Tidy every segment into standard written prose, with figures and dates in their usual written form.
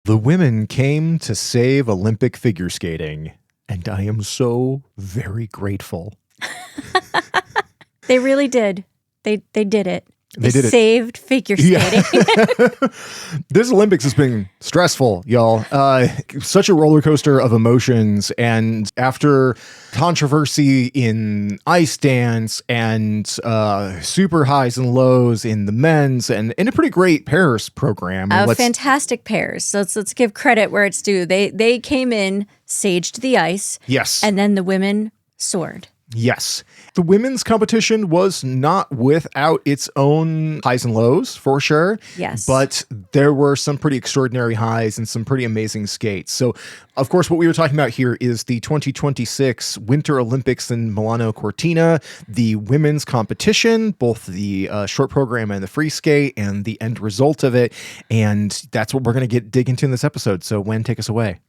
The women came to save Olympic figure skating, and I am so very grateful. They really did. They did it. They did it. Saved figure skating. Yeah. This Olympics has been stressful, y'all. Such a roller coaster of emotions. And after controversy in ice dance and super highs and lows in the men's and in a pretty great pairs program. Fantastic pairs. So let's give credit where it's due. They came in, saged the ice. Yes. And then the women soared. Yes. The women's competition was not without its own highs and lows, for sure. Yes. But there were some pretty extraordinary highs and some pretty amazing skates. So, of course, what we were talking about here is the 2026 Winter Olympics in Milano Cortina, the women's competition, both the short program and the free skate, and the end result of it. And that's what we're going to dig into in this episode. So, Wen, take us away.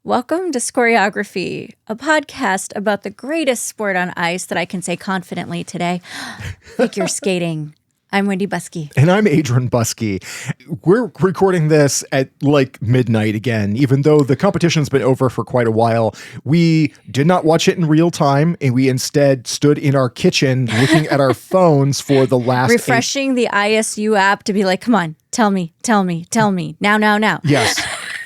Welcome to Choreography, a podcast about the greatest sport on ice that I can say confidently today, figure skating. I'm Wendy Buskey. And I'm Adrian Buskey. We're recording this at like midnight again, even though the competition's been over for quite a while. We did not watch it in real time, and we instead stood in our kitchen looking at our phones for the last refreshing the ISU app to be like, come on, tell me, now. Yes.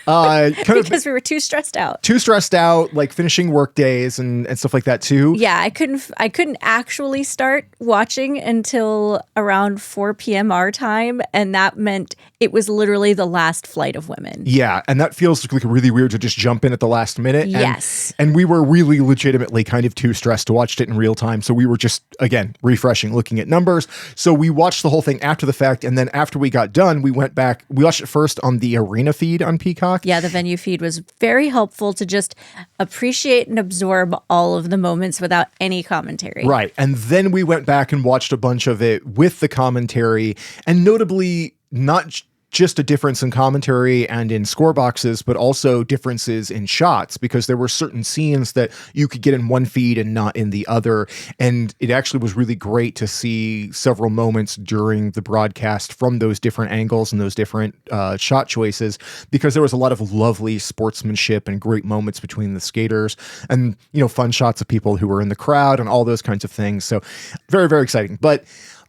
Because we were too stressed out. Like finishing work days and stuff like that too. Yeah, I couldn't actually start watching until around 4 p.m. our time, and that meant it was literally the last flight of women. Yeah, and that feels like really weird to just jump in at the last minute. Yes. And we were really legitimately kind of too stressed to watch it in real time, so we were just, again, refreshing, looking at numbers. So we watched the whole thing after the fact, and then after we got done, we went back, we watched it first on the arena feed on Peacock. Yeah, the venue feed was very helpful to just appreciate and absorb all of the moments without any commentary. Right. And then we went back and watched a bunch of it with the commentary, and notably not just a difference in commentary and in score boxes, but also differences in shots, because there were certain scenes that you could get in one feed and not in the other. And it actually was really great to see several moments during the broadcast from those different angles and those different shot choices, because there was a lot of lovely sportsmanship and great moments between the skaters and, fun shots of people who were in the crowd and all those kinds of things. So very, very exciting. But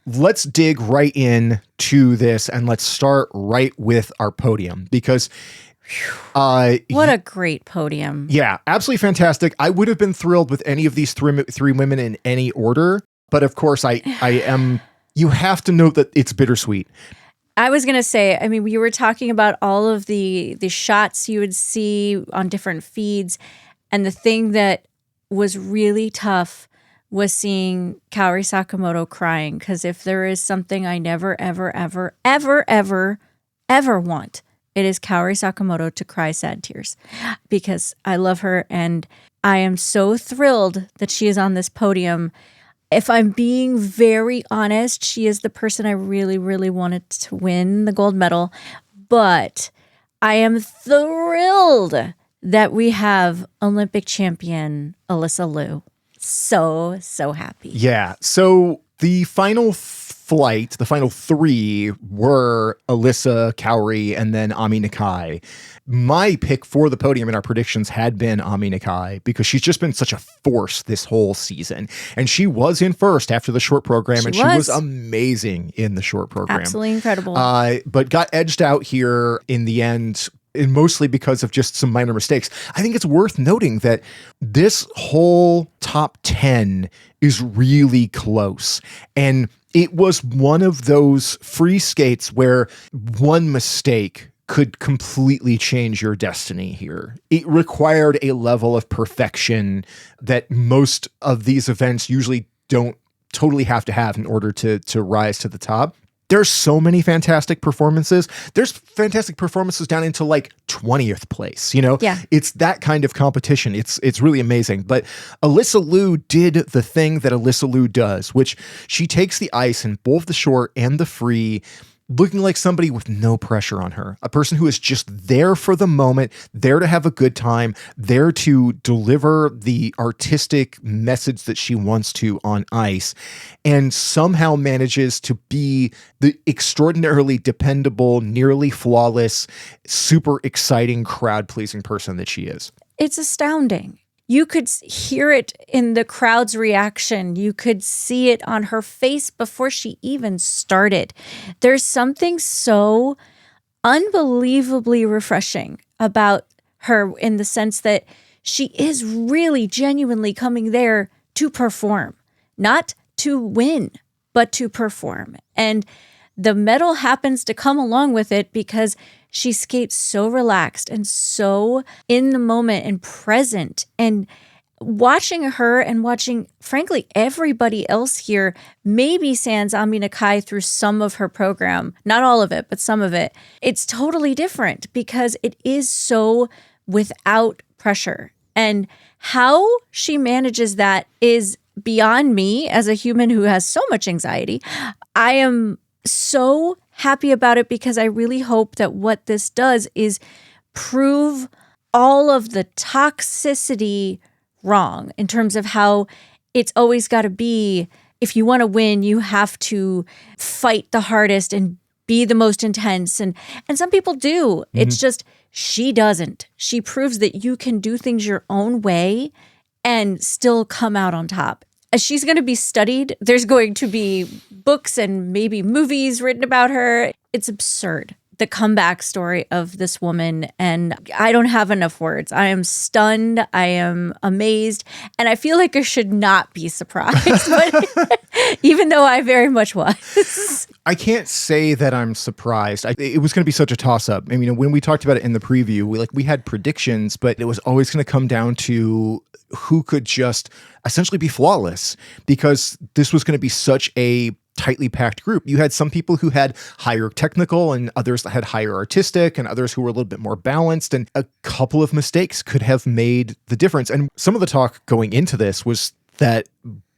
let's dig right in to this, and let's start right with our podium, because what a great podium. Yeah, absolutely fantastic. I would have been thrilled with any of these three women in any order, but of course I am. You have to note that it's bittersweet. I was going to say, we were talking about all of the shots you would see on different feeds, and the thing that was really tough was seeing Kaori Sakamoto crying, because if there is something I never, ever, ever, ever, ever, ever want, it is Kaori Sakamoto to cry sad tears, because I love her and I am so thrilled that she is on this podium. If I'm being very honest, she is the person I really, really wanted to win the gold medal, but I am thrilled that we have Olympic champion Alysa Liu. So happy. Yeah. So the final flight, the final three were Alysa, Kaori, and then Ami Nakai. My pick for the podium in our predictions had been Ami Nakai, because she's just been such a force this whole season. And she was in first after the short program, she was amazing in the short program. Absolutely incredible. But got edged out here in the end, and mostly because of just some minor mistakes. I think it's worth noting that this whole top 10 is really close. And it was one of those free skates where one mistake could completely change your destiny here. It required a level of perfection that most of these events usually don't totally have to have in order to rise to the top. There's so many fantastic performances. There's fantastic performances down into like 20th place, Yeah. It's that kind of competition. It's really amazing. But Alysa Liu did the thing that Alysa Liu does, which she takes the ice in both the short and the free looking like somebody with no pressure on her, a person who is just there for the moment, there to have a good time, there to deliver the artistic message that she wants to on ice, and somehow manages to be the extraordinarily dependable, nearly flawless, super exciting, crowd-pleasing person that she is. It's astounding. You could hear it in the crowd's reaction. You could see it on her face before she even started. There's something so unbelievably refreshing about her in the sense that she is really genuinely coming there to perform, not to win, but to perform. And the medal happens to come along with it because she skates so relaxed and so in the moment and present. And watching her and watching, frankly, everybody else here, maybe sans Ami Nakai through some of her program, not all of it, but some of it, it's totally different because it is so without pressure. And how she manages that is beyond me as a human who has so much anxiety. I am so happy about it because I really hope that what this does is prove all of the toxicity wrong in terms of how it's always got to be, if you want to win, you have to fight the hardest and be the most intense. And some people do. Mm-hmm. It's just, she doesn't. She proves that you can do things your own way and still come out on top. As she's going to be studied, there's going to be books and maybe movies written about her. It's absurd, the comeback story of this woman. And I don't have enough words. I am stunned. I am amazed. And I feel like I should not be surprised, but even though I very much was. I can't say that I'm surprised. It was going to be such a toss-up. I mean, when we talked about it in the preview, we had predictions, but it was always going to come down to who could just essentially be flawless, because this was going to be such a tightly packed group. You had some people who had higher technical and others that had higher artistic and others who were a little bit more balanced, and a couple of mistakes could have made the difference. And some of the talk going into this was that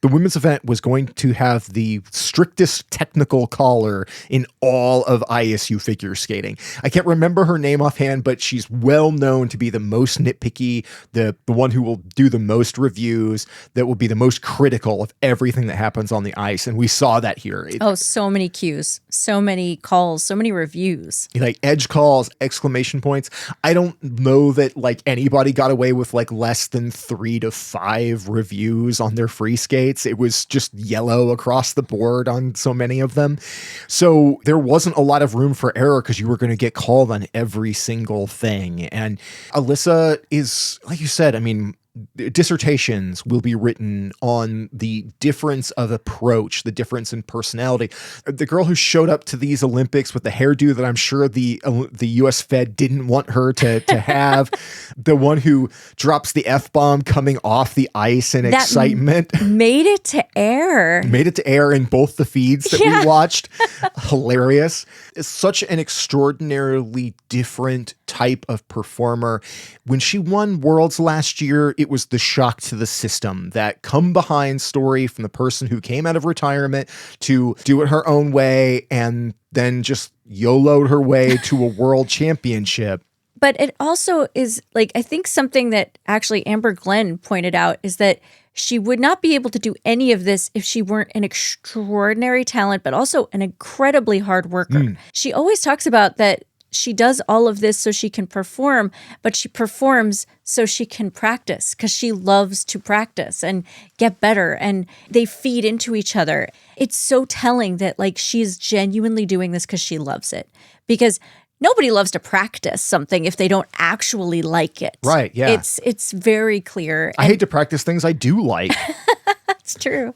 the women's event was going to have the strictest technical caller in all of ISU figure skating. I can't remember her name offhand, but she's well known to be the most nitpicky, the one who will do the most reviews, that will be the most critical of everything that happens on the ice. And we saw that here. So many cues, so many calls, so many reviews. Like edge calls, exclamation points. I don't know that anybody got away with less than 3 to 5 reviews on their free skate. It was just yellow across the board on so many of them. So there wasn't a lot of room for error because you were going to get called on every single thing. And Alysa is, like you said, I mean, dissertations will be written on the difference of approach, the difference in personality. The girl who showed up to these Olympics with the hairdo that I'm sure the US Fed didn't want her to have, the one who drops the F-bomb coming off the ice in excitement. Made it to air. Made it to air in both the feeds that we watched. Hilarious. It's such an extraordinarily different type of performer. When she won Worlds last year, it was the shock to the system, that come behind story from the person who came out of retirement to do it her own way and then just YOLO'd her way to a world championship. But it also is I think something that actually Amber Glenn pointed out is that she would not be able to do any of this if she weren't an extraordinary talent, but also an incredibly hard worker. She always talks about that she does all of this so she can perform, but she performs so she can practice because she loves to practice and get better, and they feed into each other. It's so telling that she's genuinely doing this because she loves it, because nobody loves to practice something if they don't actually like it. Right, yeah. It's very clear. I hate to practice things I do like. That's true.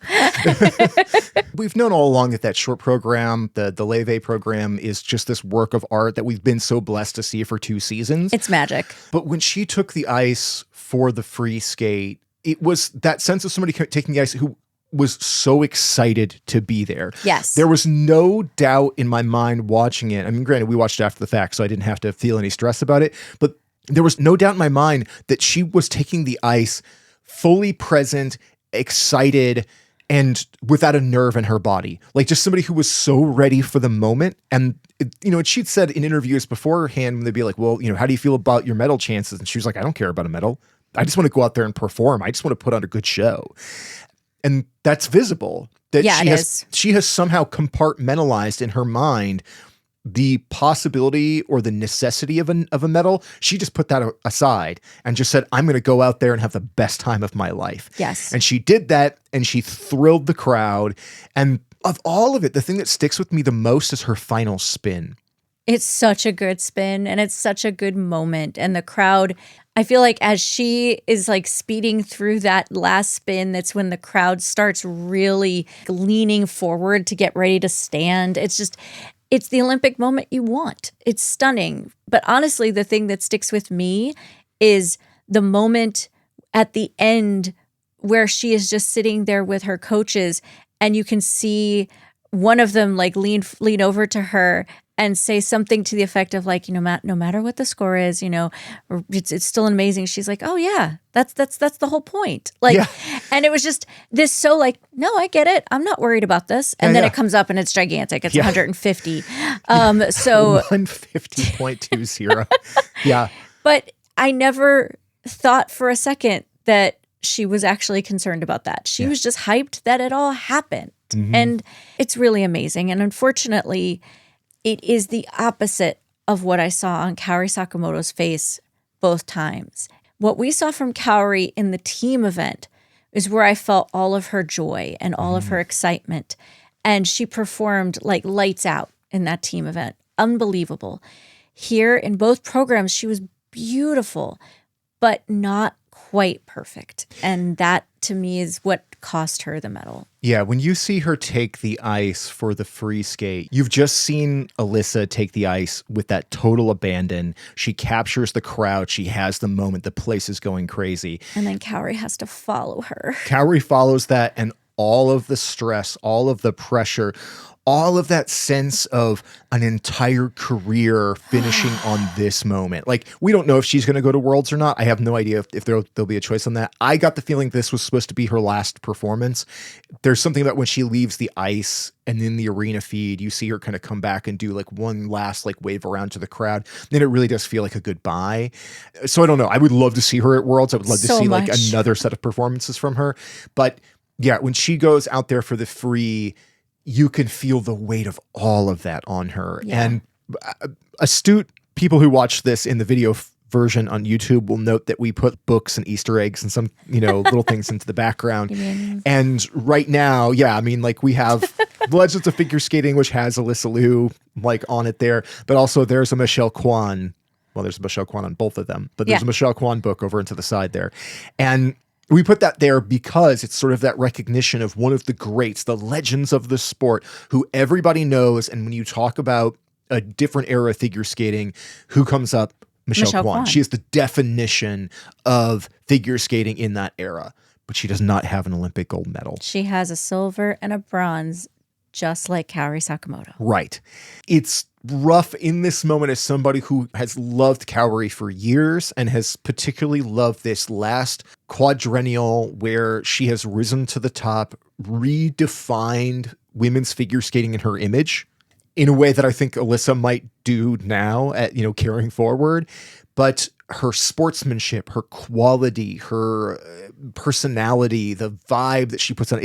We've known all along that short program, the Leve program, is just this work of art that we've been so blessed to see for 2 seasons. It's magic. But when she took the ice for the free skate, it was that sense of somebody taking the ice who was so excited to be there. Yes. There was no doubt in my mind watching it. I mean, granted, we watched it after the fact, so I didn't have to feel any stress about it. But there was no doubt in my mind that she was taking the ice fully present, excited, and without a nerve in her body. Like just somebody who was so ready for the moment. And, and she'd said in interviews beforehand, when they'd be like, well, how do you feel about your medal chances? And she was like, I don't care about a medal. I just want to go out there and perform. I just want to put on a good show. And that's visible. That she has somehow compartmentalized in her mind the possibility or the necessity of a medal. She just put that aside and just said, I'm going to go out there and have the best time of my life. Yes. And she did that, and she thrilled the crowd. And of all of it, the thing that sticks with me the most is her final spin. It's such a good spin, and it's such a good moment. And the crowd, I feel like as she is like speeding through that last spin, that's when the crowd starts really leaning forward to get ready to stand. It's the Olympic moment you want. It's stunning. But honestly, the thing that sticks with me is the moment at the end where she is just sitting there with her coaches, and you can see one of them like lean over to her and say something to the effect of like, no matter what the score is, it's still amazing. She's like, oh yeah, that's the whole point. Like, yeah. And it was just this so like, no, I get it. I'm not worried about this. And then it comes up and it's gigantic. It's 150. So 150.20. Yeah. But I never thought for a second that she was actually concerned about that. She was just hyped that it all happened. Mm-hmm. And it's really amazing. And unfortunately, it is the opposite of what I saw on Kaori Sakamoto's face both times. What we saw from Kaori in the team event is where I felt all of her joy and all of her excitement. And she performed like lights out in that team event. Unbelievable. Here in both programs, she was beautiful, but not quite perfect. And that to me is what cost her the medal. Yeah, when you see her take the ice for the free skate, you've just seen Alysa take the ice with that total abandon. She captures the crowd. She has the moment. The place is going crazy. And then Kaori has to follow her. Kaori follows that, and all of the stress, all of the pressure, all of that sense of an entire career finishing on this moment. Like, we don't know if she's going to go to Worlds or not. I have no idea if there'll be a choice on that. I got the feeling this was supposed to be her last performance. There's something about when she leaves the ice and in the arena feed, you see her kind of come back and do like one last like wave around to the crowd. Then it really does feel like a goodbye. So I don't know. I would love to see her at Worlds. I would love to see like another set of performances from her. But yeah, when she goes out there for the free, you can feel the weight of all of that on her. Yeah. And astute people who watch this in the video version on YouTube will note that we put books and Easter eggs and some, little things into the background. And right now, yeah, I mean, like we have Legends of Figure Skating, which has Alysa Liu like on it there, but also there's a Michelle Kwan. Well, there's a Michelle Kwan on both of them, but there's a Michelle Kwan book over into the side there. And we put that there because it's sort of that recognition of one of the greats, the legends of the sport, who everybody knows. And when you talk about a different era of figure skating, who comes up? Michelle Kwan. She is the definition of figure skating in that era, but she does not have an Olympic gold medal. She has a silver and a bronze, just like Kaori Sakamoto. Right. It's rough in this moment as somebody who has loved Kaori for years and has particularly loved this last quadrennial where she has risen to the top, redefined women's figure skating in her image in a way that I think Alysa might do now at, carrying forward. But her sportsmanship, her quality, her personality, the vibe that she puts on,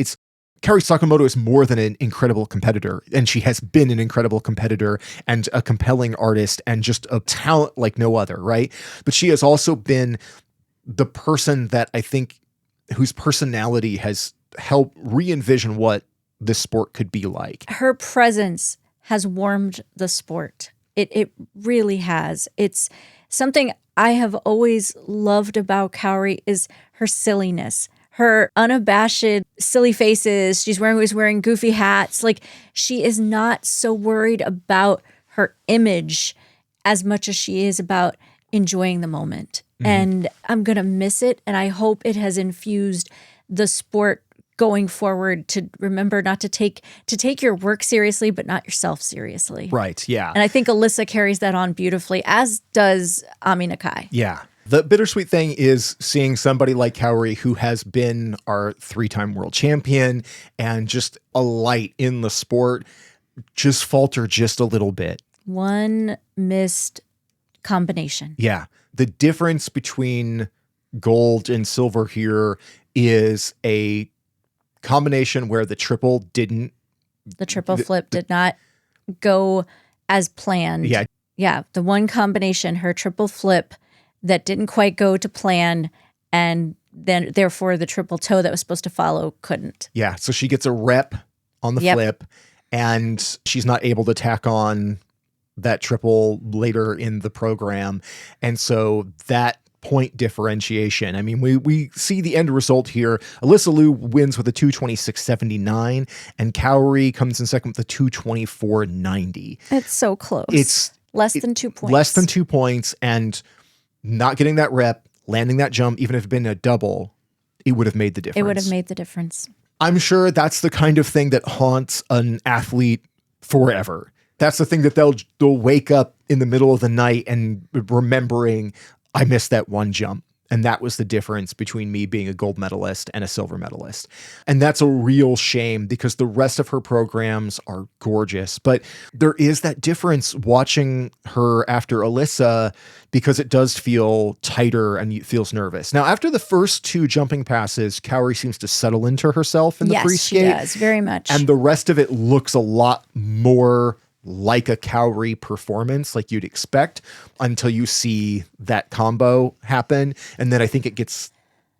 Kaori Sakamoto is more than an incredible competitor, and she has been an incredible competitor and a compelling artist and just a talent like no other, right? But she has also been the person that I think whose personality has helped re-envision what this sport could be like. Her presence has warmed the sport. It really has. It's something I have always loved about Kaori is her silliness. Her unabashed silly faces. She's always wearing goofy hats. Like, she is not so worried about her image as much as she is about enjoying the moment. Mm-hmm. And I'm going to miss it. And I hope it has infused the sport going forward to remember not to take your work seriously, but not yourself seriously. Right. Yeah. And I think Alysa carries that on beautifully, as does Ami Nakai. Yeah. The bittersweet thing is seeing somebody like Kaori, who has been our 3-time world champion and just a light in the sport, just falter just a little bit. One missed combination. Yeah. The difference between gold and silver here is a combination where the triple flip did not go as planned. Yeah. Yeah. The one combination, her triple flip that didn't quite go to plan, and then therefore the triple toe that was supposed to follow couldn't. Yeah. So she gets a rep on the flip, and she's not able to tack on that triple later in the program. And so that point differentiation. I mean, we see the end result here. Alysa Liu wins with a 226.79, and Kaori comes in second with a 224.90. It's so close. It's less than 2 points. Less than 2 points, and not getting that rep, landing that jump, even if it had been a double, it would have made the difference. It would have made the difference. I'm sure that's the kind of thing that haunts an athlete forever. That's the thing that they'll wake up in the middle of the night and remembering, I missed that one jump. And that was the difference between me being a gold medalist and a silver medalist. And that's a real shame because the rest of her programs are gorgeous. But there is that difference watching her after Alysa because it does feel tighter and it feels nervous. Now, after the first 2 jumping passes, Kaori seems to settle into herself in the free skate. Yes, she does, very much. And the rest of it looks a lot more like a Kaori performance, like you'd expect, until you see that combo happen. And then I think it gets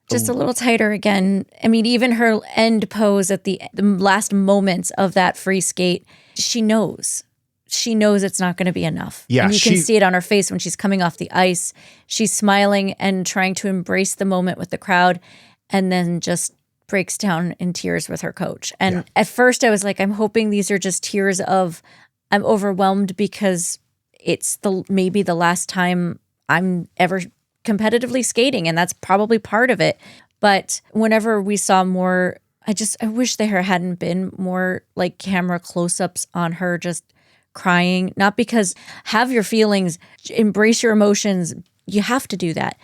just a little tighter again. I mean, even her end pose at the last moments of that free skate, she knows. She knows it's not going to be enough. Yeah, and you can see it on her face when she's coming off the ice. She's smiling and trying to embrace the moment with the crowd, and then just breaks down in tears with her coach. And at first I was like, I'm hoping these are just tears of, I'm overwhelmed because it's maybe the last time I'm ever competitively skating, and that's probably part of it. But whenever we saw more, I wish there hadn't been more like camera close-ups on her just crying. Not because have your feelings, embrace your emotions. You have to do that.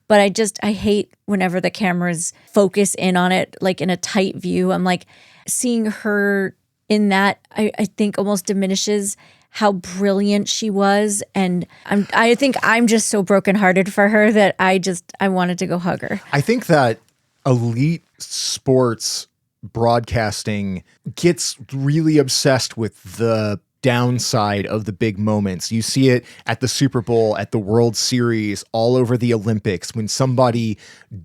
But I hate whenever the cameras focus in on it, like in a tight view. I'm like, seeing her in that, I think almost diminishes how brilliant she was. And I think I'm just so brokenhearted for her that I wanted to go hug her. I think that elite sports broadcasting gets really obsessed with the downside of the big moments. You see it at the Super Bowl, at the World Series, all over the Olympics. When somebody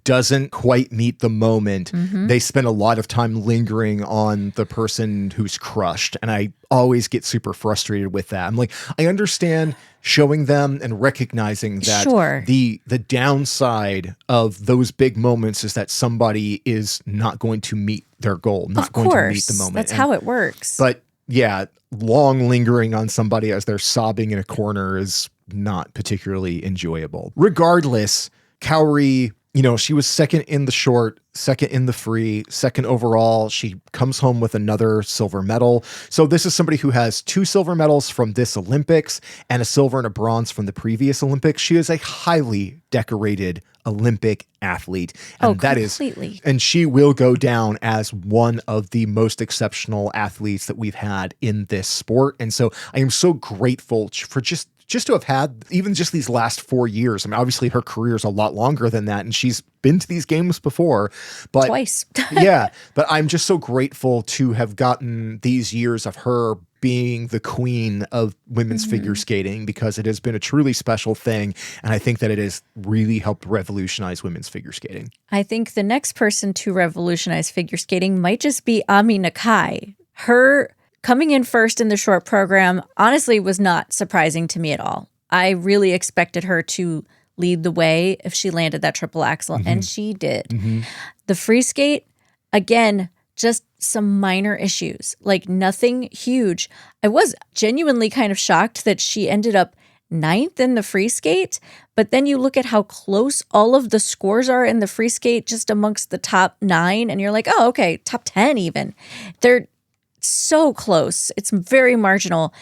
doesn't quite meet the moment, they spend a lot of time lingering on the person who's crushed. And I always get super frustrated with that. I'm like, I understand showing them and recognizing that the downside of those big moments is that somebody is not going to meet their goal, not going to meet the moment. That's how it works. But yeah, long lingering on somebody as they're sobbing in a corner is not particularly enjoyable. Regardless, Kaori, she was second in the short, second in the free, second overall. She comes home with another silver medal. So this is somebody who has 2 silver medals from this Olympics and a silver and a bronze from the previous Olympics. She is a highly decorated Olympic athlete. And completely. And she will go down as one of the most exceptional athletes that we've had in this sport. And so I am so grateful for just to have had even just these last 4 years. I mean, obviously her career is a lot longer than that, and she's been to these games before, but twice. Yeah, but I'm just so grateful to have gotten these years of her being the queen of women's figure skating, because it has been a truly special thing. And I think that it has really helped revolutionize women's figure skating. I think the next person to revolutionize figure skating might just be Ami Nakai. Her coming in first in the short program honestly was not surprising to me at all. I really expected her to lead the way if she landed that triple axel, and she did. The free skate, again, just some minor issues, like nothing huge. I was genuinely kind of shocked that she ended up 9th in the free skate, but then you look at how close all of the scores are in the free skate just amongst the top 9, and you're like, oh, okay, top 10 even. They're so close. It's very marginal,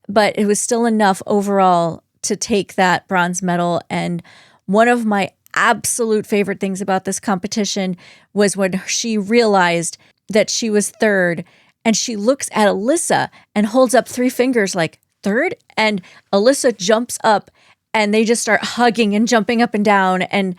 but it was still enough overall to take that bronze medal. And one of my absolute favorite things about this competition was when she realized that she was third and she looks at Alysa and holds up 3 fingers like, third? And Alysa jumps up and they just start hugging and jumping up and down. And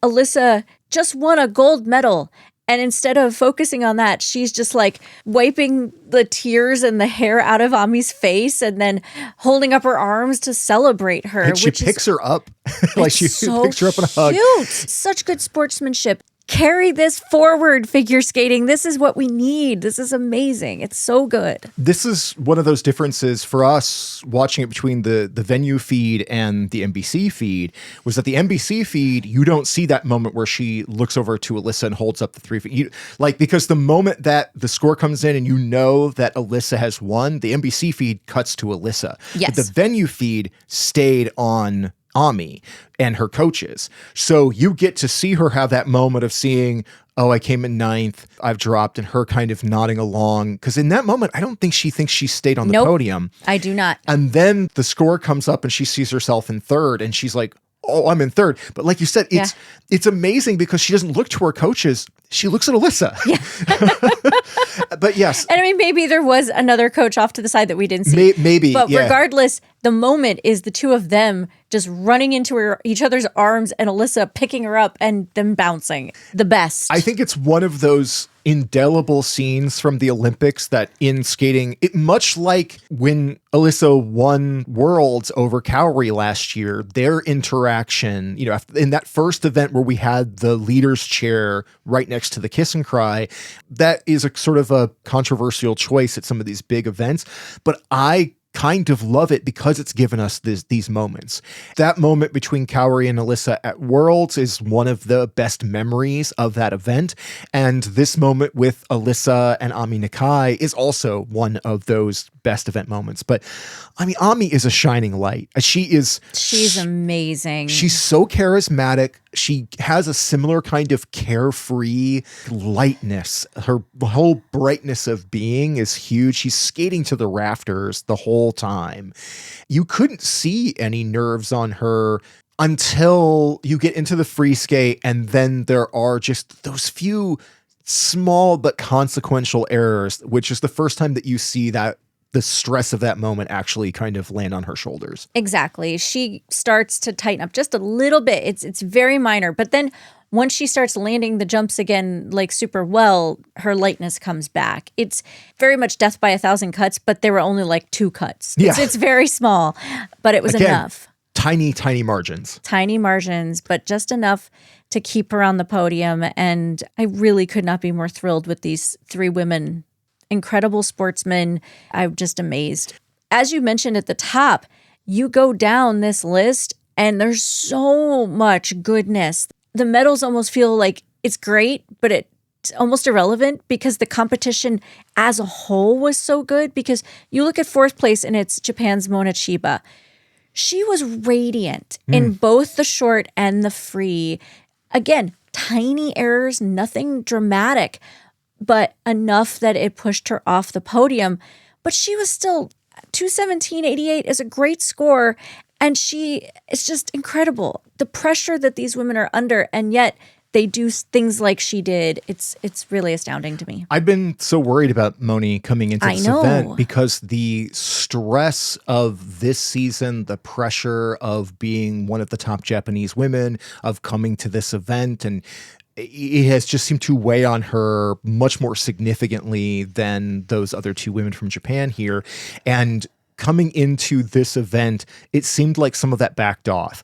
Alysa just won a gold medal. And instead of focusing on that, she's just like wiping the tears and the hair out of Ami's face and then holding up her arms to celebrate her. And she picks her up. Like she picks her up in a hug. Cute. Such good sportsmanship. Carry this forward, figure skating. This is what we need. This is amazing. It's so good. This is one of those differences for us watching it between the venue feed and the NBC feed, was that the NBC feed, you don't see that moment where she looks over to Alysa and holds up the 3 feet. Because the moment that the score comes in and you know that Alysa has won, the NBC feed cuts to Alysa. Yes. But the venue feed stayed on Ami and her coaches. So you get to see her have that moment of seeing, oh, I came in 9th, I've dropped, and her kind of nodding along. Because in that moment, I don't think she thinks she stayed on the podium. I do not. And then the score comes up and she sees herself in 3rd and she's like, oh, I'm in 3rd. But like you said, it's amazing because she doesn't look to her coaches. She looks at Alysa. Yeah. But yes. And I mean, maybe there was another coach off to the side that we didn't see. Maybe. But regardless, the moment is the two of them just running into each other's arms and Alysa picking her up and them bouncing. The best. I think it's one of those indelible scenes from the Olympics that in skating, much like when Alysa won Worlds over Kaori last year, their interaction, in that first event where we had the leader's chair right next to the kiss and cry, that is a sort of a controversial choice at some of these big events. But I kind of love it because it's given us these moments. That moment between Kaori and Alysa at Worlds is one of the best memories of that event. And this moment with Alysa and Ami Nakai is also one of those best event moments. But I mean, Ami is a shining light. She's amazing. She's so charismatic. She has a similar kind of carefree lightness. Her whole brightness of being is huge. She's skating to the rafters the whole time. You couldn't see any nerves on her until you get into the free skate, and then there are just those few small but consequential errors, which is the first time that you see that the stress of that moment actually kind of land on her shoulders. Exactly. She starts to tighten up just a little bit. It's very minor. But then once she starts landing the jumps again, like super well, her lightness comes back. It's very much death by 1,000 cuts, but there were only like 2 cuts. Yeah. It's very small, but it was enough. Tiny, tiny margins. Tiny margins, but just enough to keep her on the podium. And I really could not be more thrilled with these 3 women. Incredible sportsmen. I'm just amazed. As you mentioned at the top, you go down this list and there's so much goodness. The medals almost feel like it's great, but it's almost irrelevant because the competition as a whole was so good. Because you look at 4th place and it's Japan's Mona Chiba. She was radiant in both the short and the free. Again, tiny errors, nothing dramatic, but enough that it pushed her off the podium. But she was still 2:17.88 is a great score. And she is just incredible. The pressure that these women are under, and yet they do things like she did. It's really astounding to me. I've been so worried about Moni coming into this event because the stress of this season, the pressure of being one of the top Japanese women, of coming to this event, and it has just seemed to weigh on her much more significantly than those other 2 women from Japan here. And coming into this event, it seemed like some of that backed off.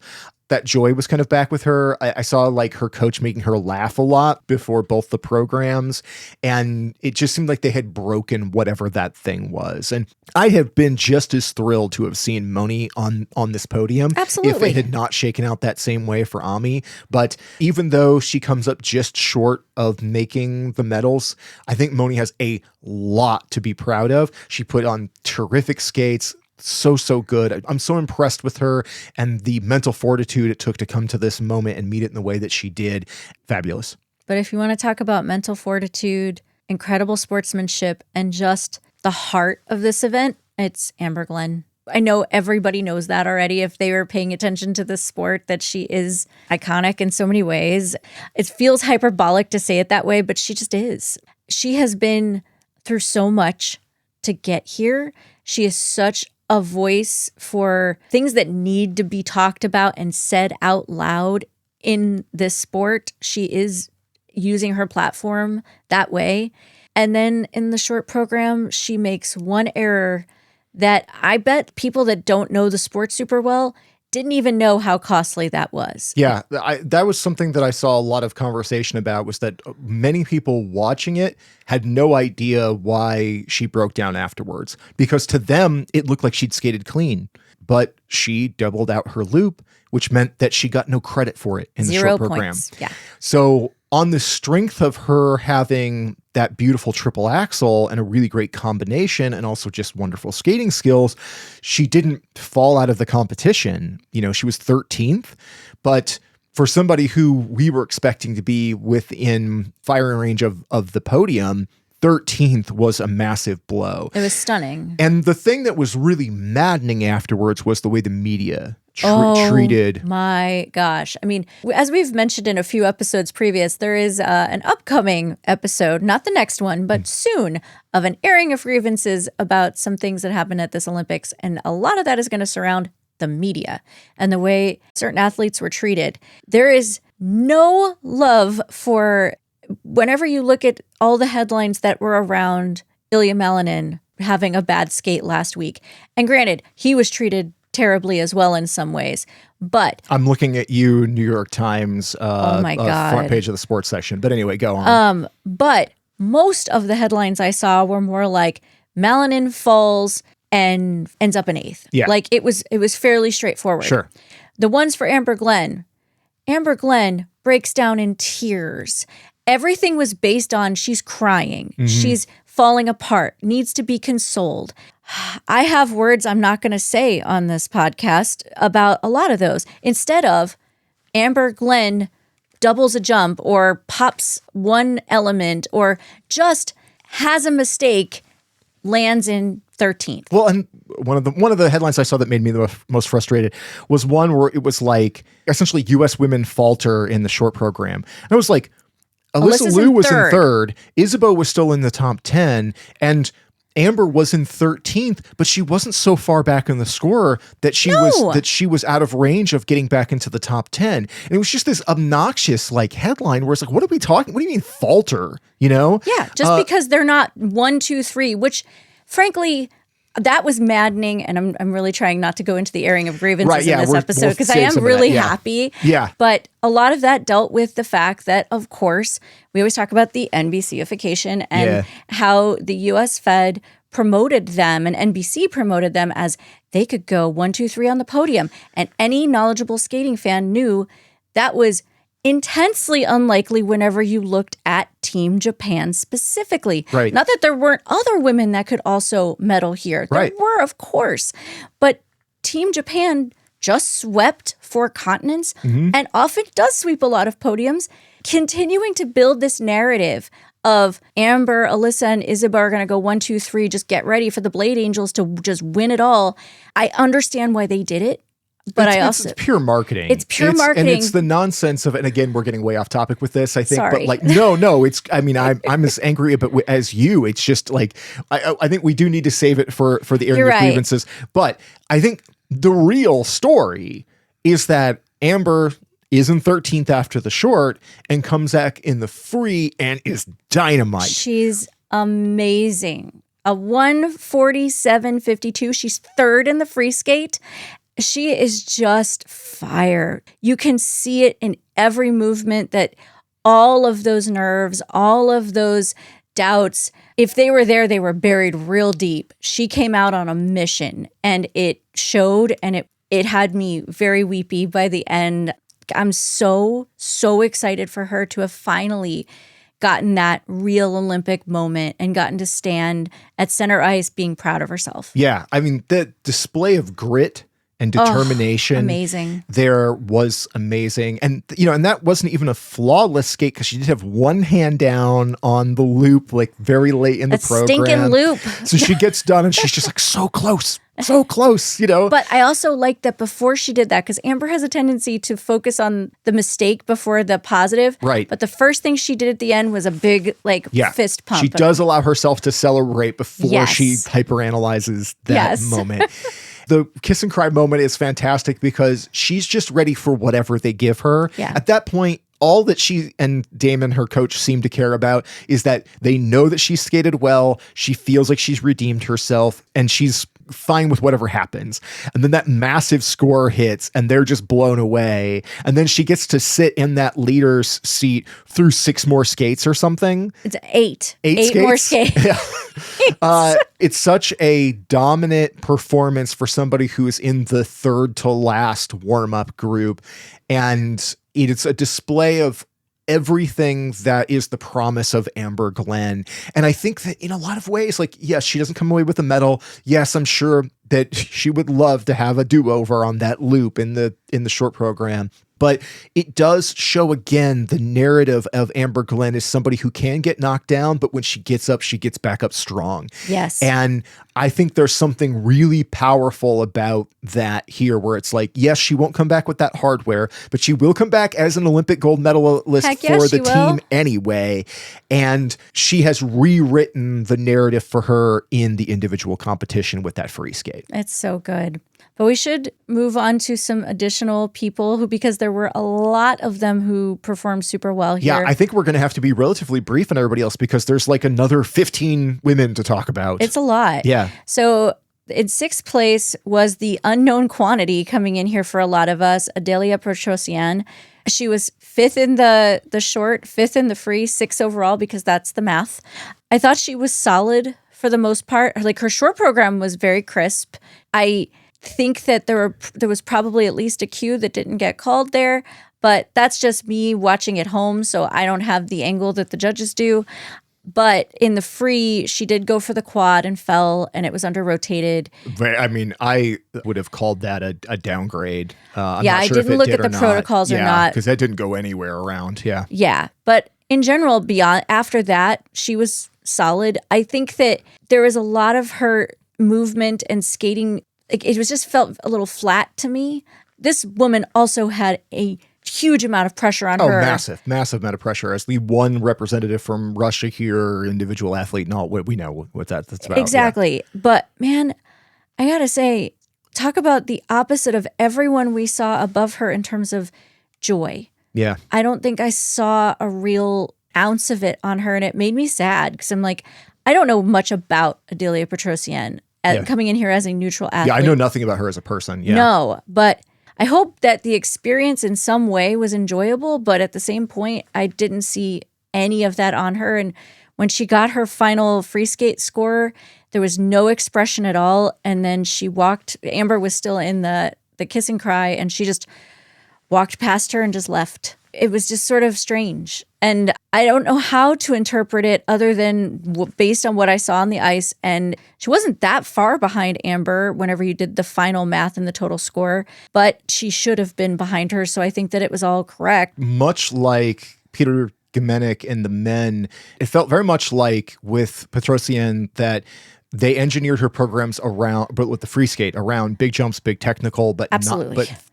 That joy was kind of back with her. I saw like her coach making her laugh a lot before both the programs. And it just seemed like they had broken whatever that thing was. And I have been just as thrilled to have seen Moni on this podium. Absolutely. If it had not shaken out that same way for Ami. But even though she comes up just short of making the medals, I think Moni has a lot to be proud of. She put on terrific skates. So good. I'm so impressed with her and the mental fortitude it took to come to this moment and meet it in the way that she did. Fabulous. But if you want to talk about mental fortitude, incredible sportsmanship, and just the heart of this event, it's Amber Glenn. I know everybody knows that already if they were paying attention to the sport, that she is iconic in so many ways. It feels hyperbolic to say it that way, but she just is. She has been through so much to get here. She is such a voice for things that need to be talked about and said out loud in this sport. She is using her platform that way. And then in the short program, she makes one error that I bet people that don't know the sport super well didn't even know how costly that was. Yeah, that was something that I saw a lot of conversation about, was that many people watching it had no idea why she broke down afterwards, because to them, it looked like she'd skated clean, but she doubled out her loop, which meant that she got no credit for it in the 0 short program. points. Yeah. So on the strength of her having that beautiful triple axel and a really great combination and also just wonderful skating skills, she didn't fall out of the competition. You know, she was 13th, but for somebody who we were expecting to be within firing range of the podium, 13th was a massive blow. It was stunning. And the thing that was really maddening afterwards was the way the media treated. My gosh. I mean, as we've mentioned in a few episodes previous, there is an upcoming episode, not the next one, but soon, of an airing of grievances about some things that happened at this Olympics. And a lot of that is going to surround the media and the way certain athletes were treated. There is no love for, whenever you look at all the headlines that were around Ilya Malinin having a bad skate last week. And granted, he was treated terribly as well in some ways, but I'm looking at you, New York Times, oh my God, front page of the sports section. But anyway, go on. But most of the headlines I saw were more like Malinin falls and ends up in 8th. Yeah. Like it was fairly straightforward. Sure. The ones for Amber Glenn breaks down in tears. Everything was based on she's crying. Mm-hmm. She's falling apart, needs to be consoled. I have words I'm not going to say on this podcast about a lot of those. Instead of Amber Glenn doubles a jump or pops one element or just has a mistake, lands in 13th. Well, and one of the headlines I saw that made me the most frustrated was one where it was like essentially U.S. women falter in the short program. And I was like, Alysa Liu was in third, Isabeau was still in the top 10, and Amber was in 13th, but she wasn't so far back in the scorer that she was out of range of getting back into the top 10. And it was just this obnoxious like headline where it's like, what are we talking? What do you mean falter? You know? Yeah, just because they're not 1, 2, 3, which frankly, that was maddening. And I'm really trying not to go into the airing of grievances in this episode because I am really happy. Yeah. But a lot of that dealt with the fact that, of course, we always talk about the NBCification and how the US Fed promoted them and NBC promoted them as they could go 1, 2, 3 on the podium. And any knowledgeable skating fan knew that was intensely unlikely whenever you looked at Team Japan specifically. Right. Not that there weren't other women that could also medal here. There were, of course. But Team Japan just swept 4 continents and often does sweep a lot of podiums, continuing to build this narrative of Amber, Alysa, and Isabeau are going to go 1, 2, 3, just get ready for the Blade Angels to just win it all. I understand why they did it. But it's pure marketing. It's pure marketing. And it's the nonsense of it. And again, we're getting way off topic with this, I think. Sorry. But like, no, it's, I mean, I'm as angry as you. It's just like, I think we do need to save it for the airing of grievances. But I think the real story is that Amber is in 13th after the short and comes back in the free and is dynamite. She's amazing. A 1:47.52. She's 3rd in the free skate. She is just fire. You can see it in every movement that all of those nerves, all of those doubts, if they were there, they were buried real deep. She came out on a mission and it showed, and it had me very weepy by the end. I'm so excited for her to have finally gotten that real Olympic moment and gotten to stand at center ice being proud of herself. Yeah. I mean, the display of grit and determination amazing. There was amazing. And, you know, and that wasn't even a flawless skate because she did have one hand down on the loop, like very late in the program. Stinking loop. So she gets done and she's just like so close. so close, you know. But I also like that before she did that, because Amber has a tendency to focus on the mistake before the positive. Right. But the first thing she did at the end was a big, fist pump. She does allow herself to celebrate before Yes. she hyperanalyzes that Yes. moment. The kiss and cry moment is fantastic because she's just ready for whatever they give her. Yeah. At that point, all that she and Damon, her coach, seem to care about is that they know that she's skated well. She feels like she's redeemed herself and she's fine with whatever happens. And then that massive score hits and they're just blown away. And then she gets to sit in that leader's seat through 6 more skates or something. It's 8. 8 more skates? skates. Yeah. It's such a dominant performance for somebody who is in the third to last warm-up group. And it's a display of everything that is the promise of Amber Glenn. And I think that in a lot of ways, like, yes, she doesn't come away with a medal. Yes, I'm sure that she would love to have a do-over on that loop in the short program. But it does show again the narrative of Amber Glenn as somebody who can get knocked down, but when she gets up, she gets back up strong. Yes. And I think there's something really powerful about that here where it's like, yes, she won't come back with that hardware, but she will come back as an Olympic gold medalist Heck yes, for the she will. team anyway. And she has rewritten the narrative for her in the individual competition with that free skate. It's so good. But we should move on to some additional people because there were a lot of them who performed super well here. Yeah, I think we're going to have to be relatively brief on everybody else because there's like another 15 women to talk about. It's a lot. Yeah. So in 6th place was the unknown quantity coming in here for a lot of us, Adelia Petrosian. She was 5th in the short, 5th in the free, 6th overall because that's the math. I thought she was solid for the most part. Like her short program was very crisp. I think that there was probably at least a cue that didn't get called there, but that's just me watching at home, so I don't have the angle that the judges do. But in the free, she did go for the quad and fell, and it was under-rotated. I mean, I would have called that a downgrade. I'm Yeah, not I sure if didn't it look did at or the not. protocols or not. Because that didn't go anywhere around. Yeah. Yeah, but in general, beyond after that, she was solid. I think that there was a lot of her movement and skating. It was just felt a little flat to me. This woman also had a huge amount of pressure on her. Massive amount of pressure as the one representative from Russia here, individual athlete. No, we know what that's about. Exactly. Yeah. But man, I gotta say, talk about the opposite of everyone we saw above her in terms of joy. Yeah. I don't think I saw a real ounce of it on her, and it made me sad because I'm like, I don't know much about Adelia Petrosian. Coming in here as a neutral athlete. Yeah, I know nothing about her as a person. Yeah. No, but I hope that the experience in some way was enjoyable, but at the same point, I didn't see any of that on her. And when she got her final free skate score, there was no expression at all. And then she walked, Amber was still in the kiss and cry, and she just walked past her and just left. It was just sort of strange. And I don't know how to interpret it other than based on what I saw on the ice. And she wasn't that far behind Amber whenever you did the final math and the total score, but she should have been behind her. So I think that it was all correct. Much like Peter Gamenik and the men, it felt very much like with Petrosian that they engineered her programs around, but with the free skate, around big jumps, big technical, but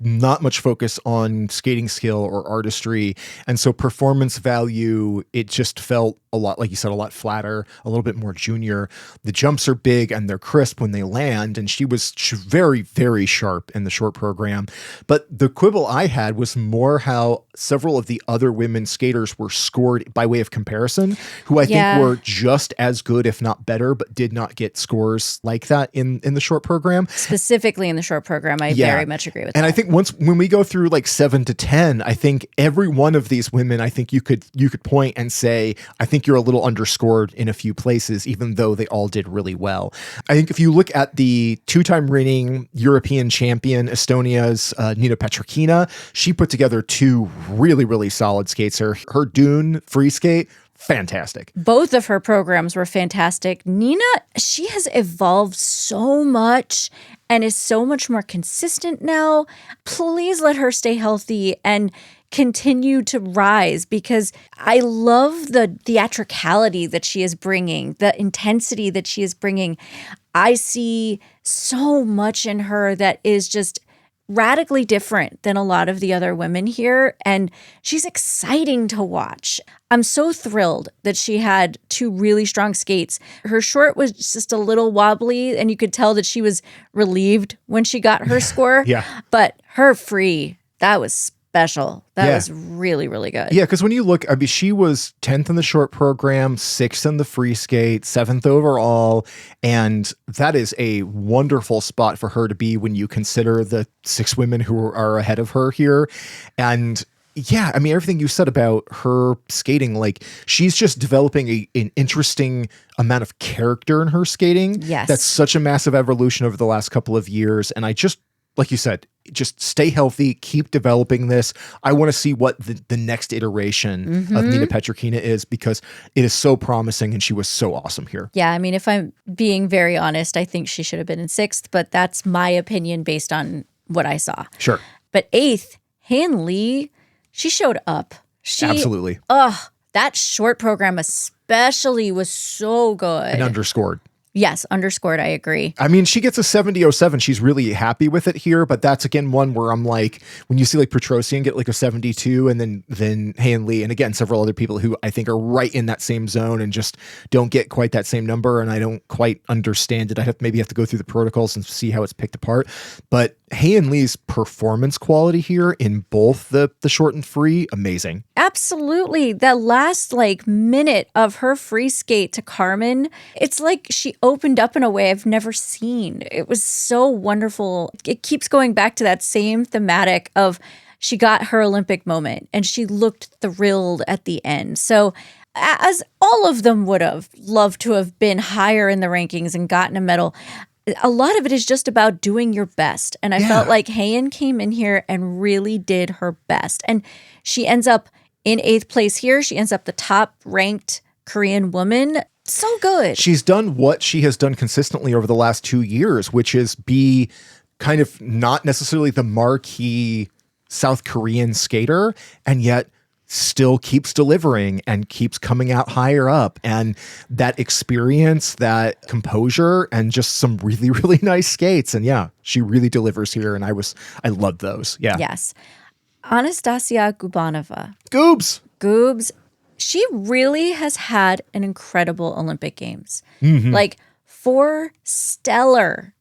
not much focus on skating skill or artistry. And so performance value, it just felt a lot, like you said, a lot flatter, a little bit more junior. The jumps are big and they're crisp when they land. And she was very, very sharp in the short program. But the quibble I had was more how several of the other women skaters were scored by way of comparison, who I think were just as good, if not better, but did not get scores like that in the short program. Specifically in the short program, I very much agree with that. And I think when we go through like 7 to 10, I think every one of these women, I think you could point and say, I think you're a little underscored in a few places, even though they all did really well. I think if you look at the 2-time reigning European champion, Estonia's Nina Petrikina, she put together 2 really, really solid skates. Her dune free skate, fantastic. Both of her programs were fantastic. Nina, she has evolved so much and is so much more consistent now. Please let her stay healthy and continue to rise, because I love the theatricality that she is bringing, the intensity that she is bringing. I see so much in her that is just radically different than a lot of the other women here. And she's exciting to watch. I'm so thrilled that she had two really strong skates. Her short was just a little wobbly, and you could tell that she was relieved when she got her score. Yeah. But her free, that was special. That was really, really good. Yeah, because when you look, I mean, she was 10th in the short program, 6th in the free skate, 7th overall, and that is a wonderful spot for her to be when you consider the 6 women who are ahead of her here. And yeah, I mean, everything you said about her skating, like she's just developing an interesting amount of character in her skating. Yes. That's such a massive evolution over the last couple of years. And I just, like you said, just stay healthy, keep developing this. I want to see what the next iteration of Nina Petrikina is, because it is so promising and she was so awesome here. Yeah, I mean, if I'm being very honest, I think she should have been in 6th, but that's my opinion based on what I saw. Sure. But 8th, Han Lee, she showed up. Absolutely. That short program especially was so good. And underscored. Yes, underscored, I agree. I mean, she gets a 70.07. She's really happy with it here, but that's again one where I'm like, when you see like Petrosian get like a 72 and then Han Lee and again several other people who I think are right in that same zone and just don't get quite that same number, and I don't quite understand it. I maybe have to go through the protocols and see how it's picked apart. But Han Lee's performance quality here in both the short and free, amazing. Absolutely. That last like minute of her free skate to Carmen, it's like she opened up in a way I've never seen. It was so wonderful. It keeps going back to that same thematic of she got her Olympic moment and she looked thrilled at the end. So as all of them would have loved to have been higher in the rankings and gotten a medal, a lot of it is just about doing your best. And I felt like Hayan came in here and really did her best. And she ends up in 8th place here. She ends up the top ranked Korean woman. So good. She's done what she has done consistently over the last 2 years, which is be kind of not necessarily the marquee South Korean skater, and yet still keeps delivering and keeps coming out higher up. And that experience, that composure, and just some really, really nice skates. And yeah, she really delivers here. And I loved those. Yeah. Yes. Anastasia Gubanova. Goobs. She really has had an incredible Olympic Games. Like 4 stellar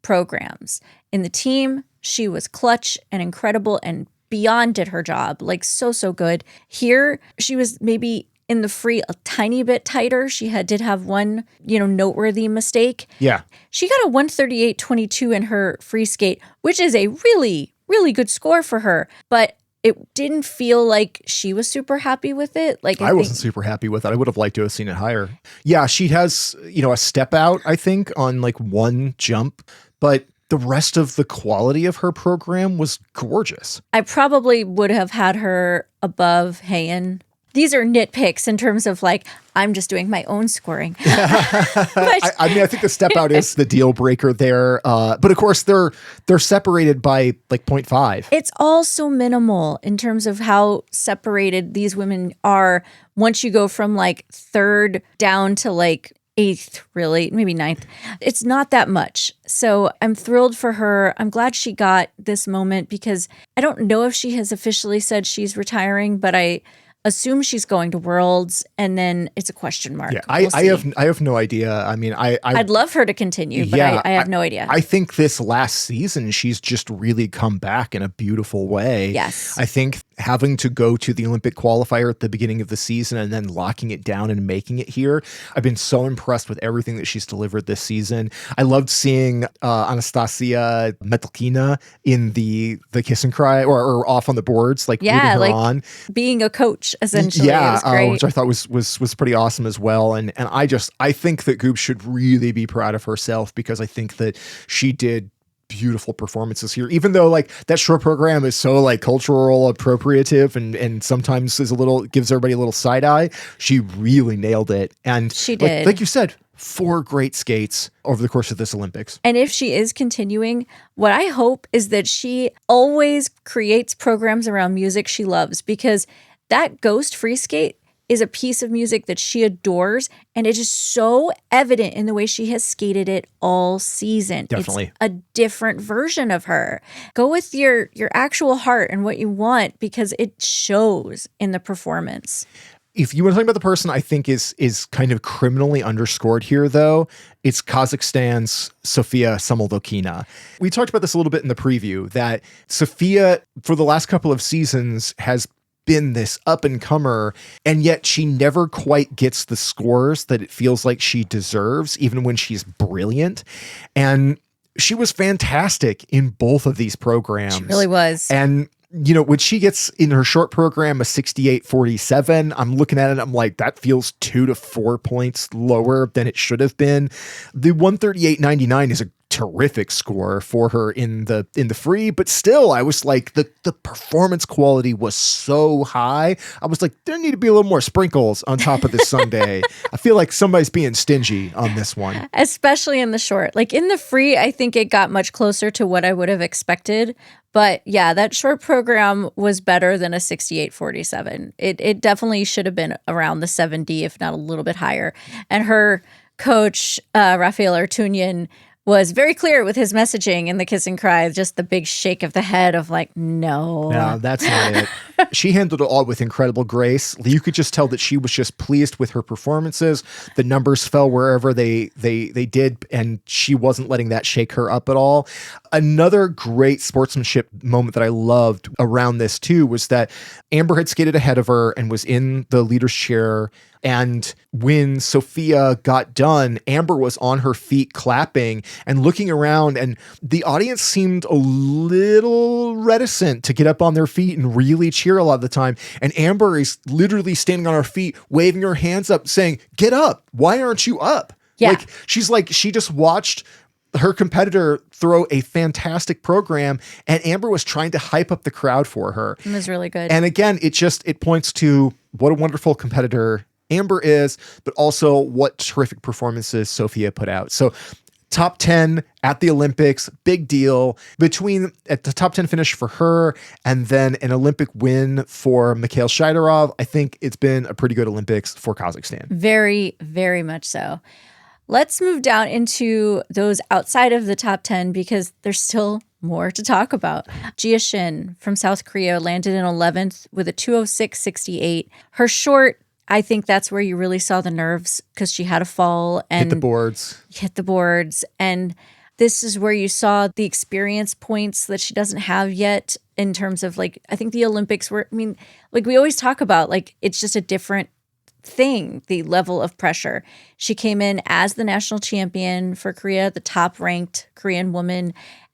programs. In the team, she was clutch and incredible and beyond did her job. Like so good. Here, she was maybe in the free a tiny bit tighter. She did have one, noteworthy mistake. Yeah. She got a 138.22 in her free skate, which is a really, really good score for her. But it didn't feel like she was super happy with it. Like I wasn't super happy with it. I would have liked to have seen it higher. Yeah, she has, a step out, I think, on like one jump, but the rest of the quality of her program was gorgeous. I probably would have had her above Hayan. These are nitpicks in terms of like, I'm just doing my own scoring. But I think the step out is the deal breaker there. But of course, they're separated by like 0.5. It's all so minimal in terms of how separated these women are once you go from like 3rd down to like 8th, really, maybe 9th. It's not that much. So I'm thrilled for her. I'm glad she got this moment because I don't know if she has officially said she's retiring, but I assume she's going to Worlds, and then it's a question mark. Yeah, I have no idea. I mean, I'd love her to continue, but I have no idea. I think this last season, she's just really come back in a beautiful way. Yes. I think having to go to the Olympic qualifier at the beginning of the season and then locking it down and making it here, I've been so impressed with everything that she's delivered this season. I loved seeing Anastasia Metlkina in the kiss and cry or off on the boards, like rooting her on. Being a coach, essentially. Yeah, it was great. which I thought was pretty awesome as well. And I think that Goop should really be proud of herself because I think that she did beautiful performances here, even though like that short program is so like cultural appropriative and sometimes gives everybody a little side eye. She really nailed it. And she did. Like you said, 4 great skates over the course of this Olympics. And if she is continuing, what I hope is that she always creates programs around music she loves, because that Ghost free skate is a piece of music that she adores, and it is so evident in the way she has skated it all season. Definitely. It's a different version of her. Go with your actual heart and what you want, because it shows in the performance. If you want to talk about the person I think is kind of criminally underscored here, though, it's Kazakhstan's Sofia Samaldokina. We talked about this a little bit in the preview, that Sofia, for the last couple of seasons, has been this up-and-comer, and yet she never quite gets the scores that it feels like she deserves, even when she's brilliant. And she was fantastic in both of these programs. She really was. And when she gets in her short program a 68.47, I'm looking at it, I'm like, that feels 2 to 4 points lower than it should have been. The 138.99 is a terrific score for her in the free, but still, I was like, the performance quality was so high. I was like, there need to be a little more sprinkles on top of this sundae. I feel like somebody's being stingy on this one. Especially in the short. Like in the free, I think it got much closer to what I would have expected. But yeah, that short program was better than a 68.47. It definitely should have been around the 70, if not a little bit higher. And her coach, Rafael Artunian, was very clear with his messaging in the Kiss and Cry, just the big shake of the head of like, no. No, that's not it. She handled it all with incredible grace. You could just tell that she was just pleased with her performances. The numbers fell wherever they did, and she wasn't letting that shake her up at all. Another great sportsmanship moment that I loved around this too was that Amber had skated ahead of her and was in the leader's chair. And when Sofia got done, Amber was on her feet clapping and looking around, and the audience seemed a little reticent to get up on their feet and really cheer a lot of the time. And Amber is literally standing on her feet, waving her hands up, saying, "Get up. Why aren't you up?" Yeah. She just watched her competitor throw a fantastic program, and Amber was trying to hype up the crowd for her. It was really good. And again, it points to what a wonderful competitor Amber is, but also what terrific performances Sofia put out. So top 10 at the Olympics, big deal. At the top 10 finish for her and then an Olympic win for Mikhail Shidorov, I think it's been a pretty good Olympics for Kazakhstan. Very, very much so. Let's move down into those outside of the top 10, because there's still more to talk about. Jia Shin from South Korea landed in 11th with a 206.68. Her short, I think that's where you really saw the nerves, because she had a fall and hit the boards. And this is where you saw the experience points that she doesn't have yet, in terms of like, I think the Olympics were, like we always talk about, like it's just a different thing, the level of pressure. She came in as the national champion for Korea, the top ranked Korean woman.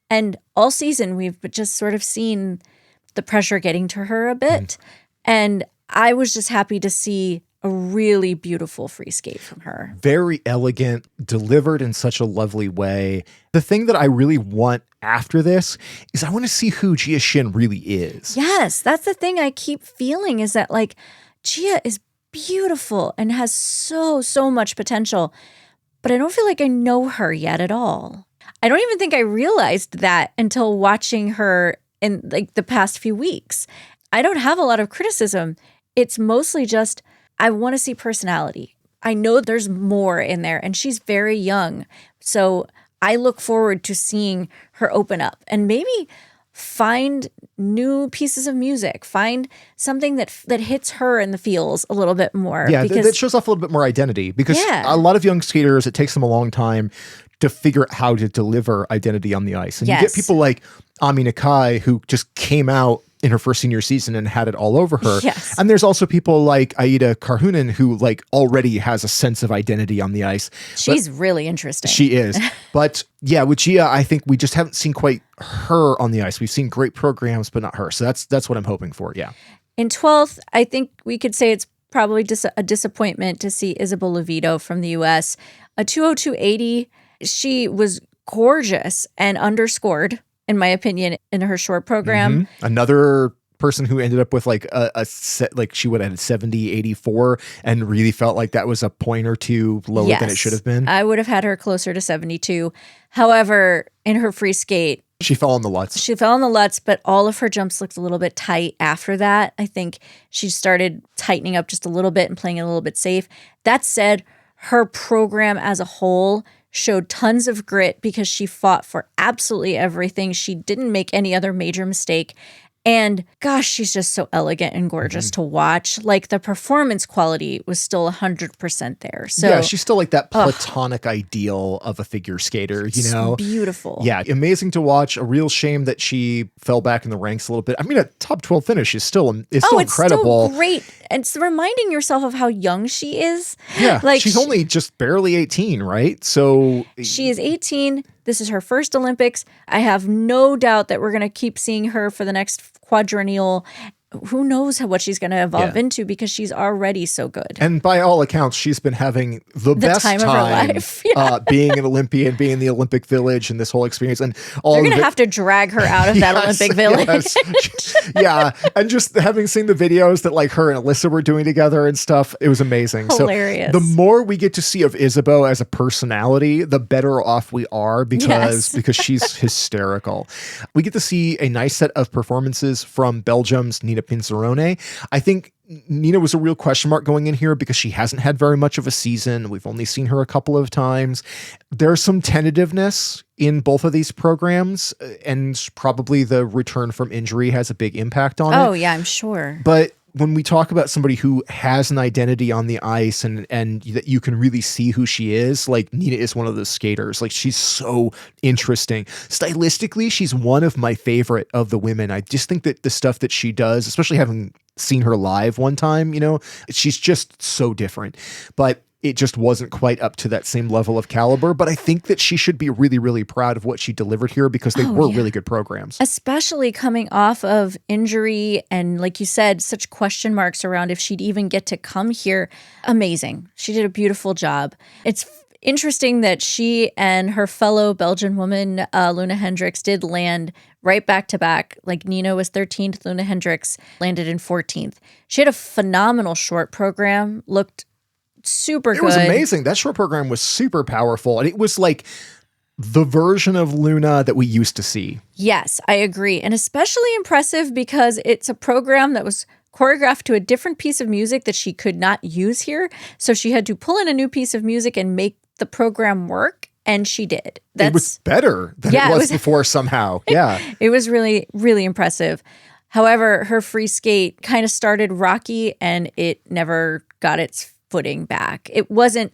And all season we've just sort of seen the pressure getting to her a bit. And I was just happy to see a really beautiful free skate from her. Very elegant, delivered in such a lovely way. The thing that I really want after this is I want to see who Jia Shin really is. Yes, that's the thing I keep feeling, is that like Jia is beautiful and has so much potential, but I don't feel like I know her yet at all. I don't even think I realized that until watching her in like the past few weeks. I don't have a lot of criticism. It's mostly just, I want to see personality. I know there's more in there, and she's very young. So I look forward to seeing her open up and maybe find new pieces of music, find something that hits her in the feels a little bit more. Yeah, that shows off a little bit more identity, because a lot of young skaters, it takes them a long time to figure out how to deliver identity on the ice. And you get people like Ami Nakai, who just came out in her first senior season and had it all over her. Yes. And there's also people like Aida Karhunen, who like already has a sense of identity on the ice. She's really interesting. She is. But yeah, with Jia, I think we just haven't seen quite her on the ice. We've seen great programs, but not her. So that's what I'm hoping for. Yeah. In 12th, I think we could say it's probably just a disappointment to see Isabel Levito from the U.S. A 202.80. She was gorgeous and underscored, in my opinion, in her short program. Another person who ended up with like a set, like she would have had 70.84 and really felt like that was a point or two lower than it should have been. I would have had her closer to 72. However, in her free skate, She fell on the Lutz. She fell on the Lutz, but all of her jumps looked a little bit tight after that. I think she started tightening up just a little bit and playing it a little bit safe. That said, her program as a whole showed tons of grit because she fought for absolutely everything. She didn't make any other major mistake. And gosh, she's just so elegant and gorgeous to watch. Like the performance quality was still 100% there. So yeah, she's still like that platonic ideal of a figure skater, you know? Beautiful. Yeah, amazing to watch. A real shame that she fell back in the ranks a little bit. I mean, a top 12 finish is still incredible. Still great. And it's reminding yourself of how young she is. Yeah, like she's only just barely 18, right? So she is 18. This is her first Olympics. I have no doubt that we're going to keep seeing her for the next quadrennial. Who knows what she's going to evolve into because she's already so good. And by all accounts, she's been having the best time of her life. Being an Olympian, being in the Olympic Village and this whole experience. And they're going to have to drag her out of that Olympic Village. Yeah. And just having seen the videos that like her and Alysa were doing together and stuff, it was amazing. Hilarious. So the more we get to see of Isabeau as a personality, the better off we are because she's hysterical. We get to see a nice set of performances from Belgium's Nina Pinzerone. I think Nina was a real question mark going in here because she hasn't had very much of a season. We've only seen her a couple of times. There's some tentativeness in both of these programs, and probably the return from injury has a big impact on it. Oh, yeah, I'm sure. But when we talk about somebody who has an identity on the ice and that you can really see who she is, like Nina is one of those skaters. Like she's so interesting. Stylistically, she's one of my favorite of the women. I just think that the stuff that she does, especially having seen her live one time, you know, she's just so different. But it just wasn't quite up to that same level of caliber. But I think that she should be really, really proud of what she delivered here because they were really good programs. Especially coming off of injury and, like you said, such question marks around if she'd even get to come here. Amazing. She did a beautiful job. It's interesting that she and her fellow Belgian woman, Luna Hendricks, did land right back to back. Like Nina was 13th, Luna Hendricks landed in 14th. She had a phenomenal short program, looked super good. It was amazing. That short program was super powerful. And it was like the version of Luna that we used to see. Yes, I agree. And especially impressive because it's a program that was choreographed to a different piece of music that she could not use here. So she had to pull in a new piece of music and make the program work. And she did. It was better than it was before somehow. Yeah. It was really, really impressive. However, her free skate kind of started rocky and it never got its footing back. It wasn't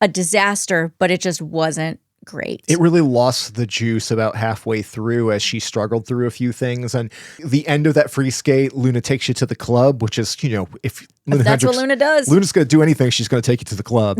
a disaster, but it just wasn't great. It really lost the juice about halfway through as she struggled through a few things. And the end of that free skate, Luna takes you to the club, which is, you know, if that's what Luna does. Luna's going to do anything, she's going to take you to the club.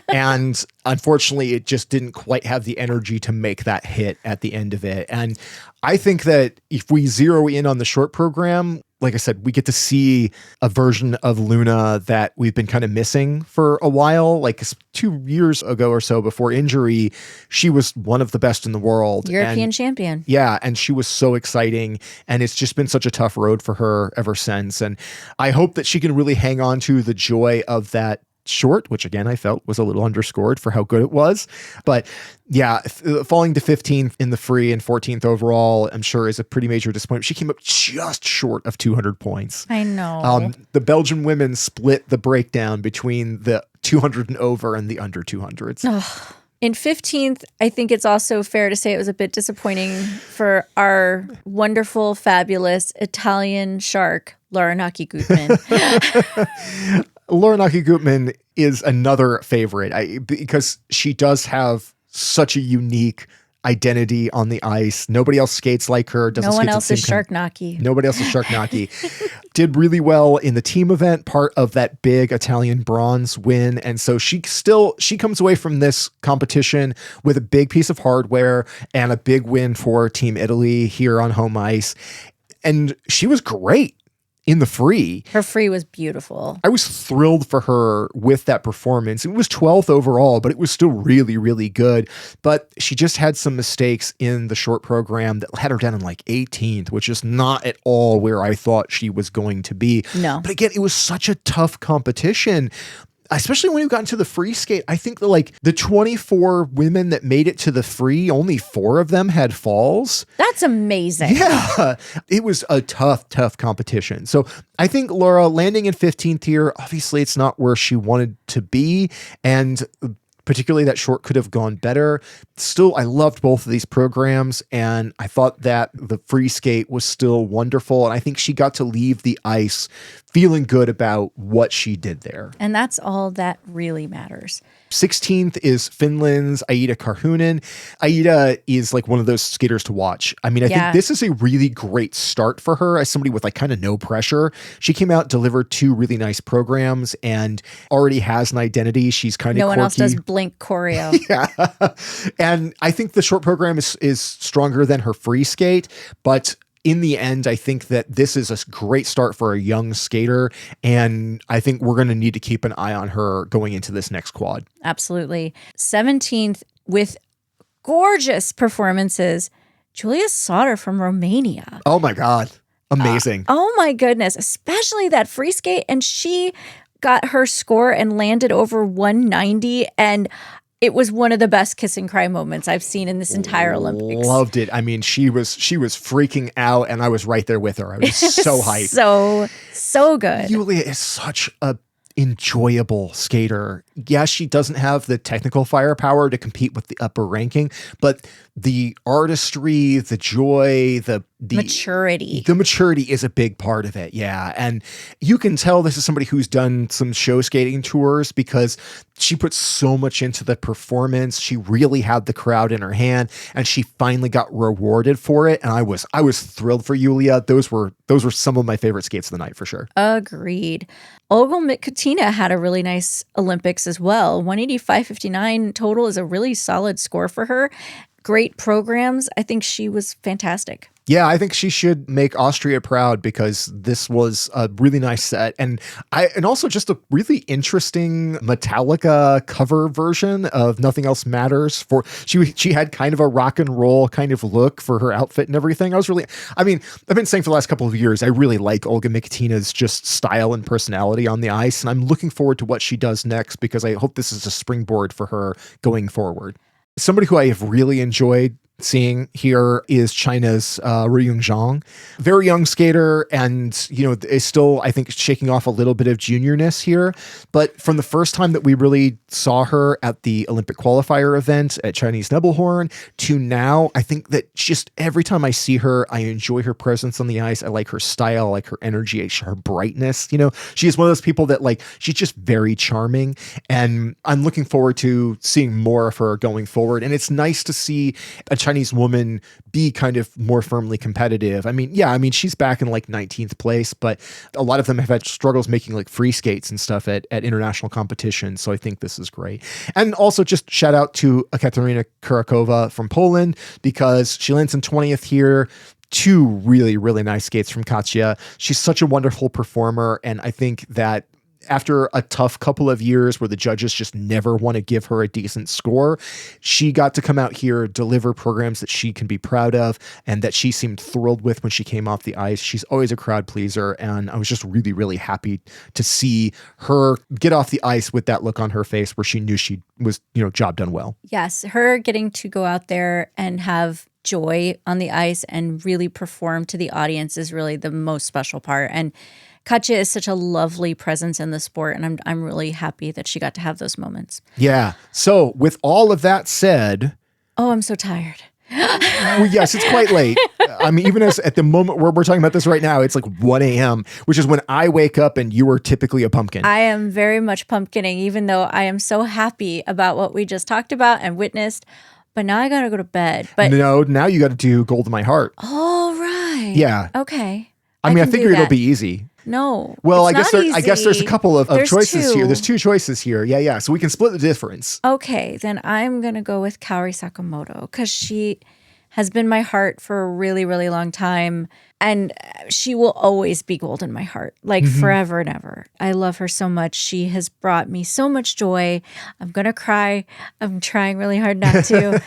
And unfortunately, it just didn't quite have the energy to make that hit at the end of it. And I think that if we zero in on the short program, like I said, we get to see a version of Luna that we've been kind of missing for a while. Like 2 years ago or so before injury, she was one of the best in the world. European champion. Yeah, and she was so exciting. And it's just been such a tough road for her ever since. And I hope that she can really hang on to the joy of that short, which again I felt was a little underscored for how good it was. But yeah, falling to 15th in the free and 14th overall, I'm sure is a pretty major disappointment. She came up just short of 200 points. I know. The Belgian women split the breakdown between the 200 and over and the under 200s. Ugh. In 15th, I think it's also fair to say it was a bit disappointing for our wonderful, fabulous Italian shark, Laura Naki-Gutman. Laura Naki-Gutman is another favorite because she does have such a unique identity on the ice. Nobody else skates like her. No one else is Shark Naki. Nobody else is Shark Naki. Did really well in the team event, part of that big Italian bronze win. And so she comes away from this competition with a big piece of hardware and a big win for Team Italy here on home ice. And she was great in the free. Her free was beautiful. I was thrilled for her with that performance. It was 12th overall, but it was still really, really good. But she just had some mistakes in the short program that had her down in like 18th, which is not at all where I thought she was going to be. No. But again, it was such a tough competition. especially when you got into the free skate, I think that like the 24 women that made it to the free, only 4 of them had falls. That's amazing. Yeah, it was a tough competition. So I think Laura landing in 15th here, obviously it's not where she wanted to be. And particularly that short could have gone better. Still, I loved both of these programs, and I thought that the free skate was still wonderful. And I think she got to leave the ice feeling good about what she did there. And that's all that really matters. 16th is Finland's Aida Karhunen. Aida is like one of those skaters to watch. I mean, I think this is a really great start for her as somebody with like kind of no pressure. She came out, delivered 2 really nice programs, and already has an identity. She's kind of no one quirky. else does blink choreo. Yeah. And I think the short program is stronger than her free skate, but in the end, I think that this is a great start for a young skater, and I think we're going to need to keep an eye on her going into this next quad. Absolutely. 17th, with gorgeous performances, Julia Sauter from Romania. Oh my God. Amazing. Oh my goodness. Especially that free skate. And she got her score and landed over 190. And it was one of the best kiss and cry moments I've seen in this entire Olympics. Loved it. I mean, she was freaking out, and I was right there with her. I was so hyped. So good. Julia is such a enjoyable skater. Yes, she doesn't have the technical firepower to compete with the upper ranking, but the artistry, the joy, the maturity. The maturity is a big part of it. Yeah. And you can tell this is somebody who's done some show skating tours because she put so much into the performance. She really had the crowd in her hand, and she finally got rewarded for it. And I was thrilled for Julia. Those were some of my favorite skates of the night for sure. Agreed. Olga Katina had a really nice Olympics as well. 185.59 total is a really solid score for her. Great programs. I think she was fantastic. Yeah, I think she should make Austria proud because this was a really nice set, and also just a really interesting Metallica cover version of "Nothing Else Matters." She had kind of a rock and roll kind of look for her outfit and everything. I've been saying for the last couple of years, I really like Olga Mikitina's just style and personality on the ice, and I'm looking forward to what she does next because I hope this is a springboard for her going forward. Somebody who I have really enjoyed seeing here is China's Ruyung Zhang. Very young skater, and is still, I think, shaking off a little bit of juniorness here. But from the first time that we really saw her at the Olympic qualifier event at Chinese Nebelhorn to now, I think that just every time I see her, I enjoy her presence on the ice. I like her style, I like her energy, her brightness. She is one of those people that she's just very charming, and I'm looking forward to seeing more of her going forward. And it's nice to see a Chinese woman be kind of more firmly competitive. She's back in 19th place, but a lot of them have had struggles making free skates and stuff at international competitions. So I think this is great. And also just shout out to Katarina Kurakova from Poland because she lands in 20th here. 2 really, really nice skates from Katya. She's such a wonderful performer. And I think that after a tough couple of years where the judges just never want to give her a decent score, she got to come out here, deliver programs that she can be proud of and that she seemed thrilled with when she came off the ice. She's always a crowd pleaser, and I was just really, really happy to see her get off the ice with that look on her face where she knew she was, job done well. Yes, her getting to go out there and have joy on the ice and really perform to the audience is really the most special part. And Katya is such a lovely presence in the sport, and I'm really happy that she got to have those moments. Yeah. So with all of that said... Oh, I'm so tired. Well, yes, it's quite late. Even as at the moment where we're talking about this right now, it's 1 a.m., which is when I wake up and you are typically a pumpkin. I am very much pumpkining, even though I am so happy about what we just talked about and witnessed. But now I got to go to bed. But no, now you got to do Gold in My Heart. All right. Yeah. Okay. I figure it'll be easy. No. Well, I guess there's a couple of choices 2. here. There's 2 choices here. Yeah. So we can split the difference. Okay, then I'm going to go with Kaori Sakamoto because she has been my heart for a really, really long time. And she will always be gold in my heart, forever and ever. I love her so much. She has brought me so much joy. I'm going to cry. I'm trying really hard not to.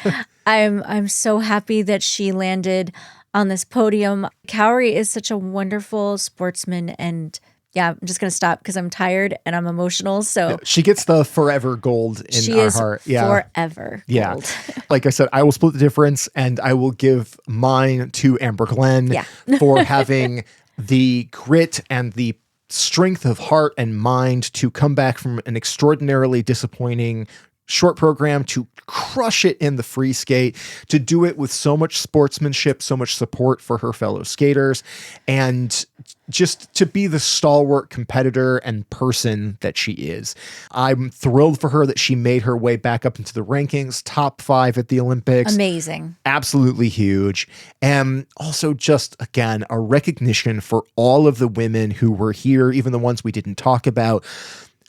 I'm so happy that she landed on this podium. Kaori is such a wonderful sportsman, and Yeah, I'm just going to stop because I'm tired and I'm emotional. So She gets the forever gold in she our is heart. Yeah. forever Yeah. gold. Like I said, I will split the difference and I will give mine to Amber Glenn Yeah. for having the grit and the strength of heart and mind to come back from an extraordinarily disappointing short program to crush it in the free skate, to do it with so much sportsmanship, so much support for her fellow skaters, and just to be the stalwart competitor and person that she is. I'm thrilled for her that she made her way back up into the rankings, top 5 at the Olympics. Amazing. Absolutely huge. And also just, again, a recognition for all of the women who were here, even the ones we didn't talk about.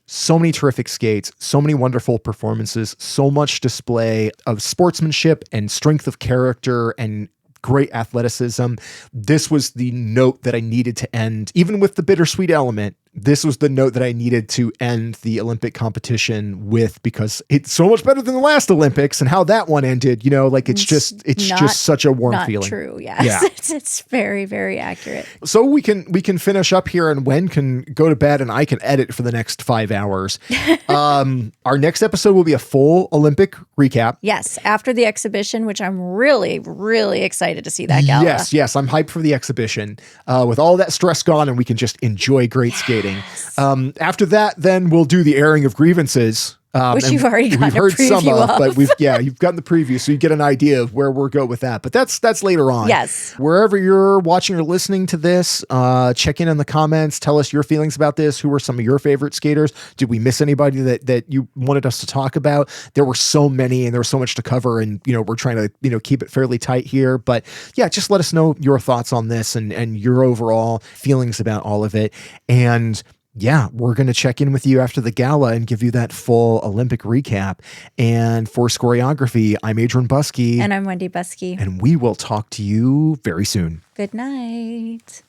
So many terrific skates, so many wonderful performances, so much display of sportsmanship and strength of character and great athleticism. This was the note that I needed to end, even with the bittersweet element. This was the note that I needed to end the Olympic competition with, because it's so much better than the last Olympics and how that one ended. You know, like it's just such a warm feeling. True. Yes. Yeah. It's very, very accurate. So we can finish up here, and Wen can go to bed and I can edit for the next 5 hours. Our next episode will be a full Olympic recap. Yes. After the exhibition, which I'm really, really excited to see that gala. Yes. I'm hyped for the exhibition with all that stress gone, and we can just enjoy great skating. After that, then we'll do the airing of grievances. Which you've already gotten we've heard a preview some of, of. but you've gotten the preview, so you get an idea of where we'll go with that. But that's later on. Yes. Wherever you're watching or listening to this, check in the comments. Tell us your feelings about this. Who were some of your favorite skaters? Did we miss anybody that you wanted us to talk about? There were so many, and there was so much to cover, and we're trying to keep it fairly tight here. But yeah, just let us know your thoughts on this and your overall feelings about all of it. And yeah, we're going to check in with you after the gala and give you that full Olympic recap. And for Choreography, I'm Adrian Buskey. And I'm Wendy Buskey. And we will talk to you very soon. Good night.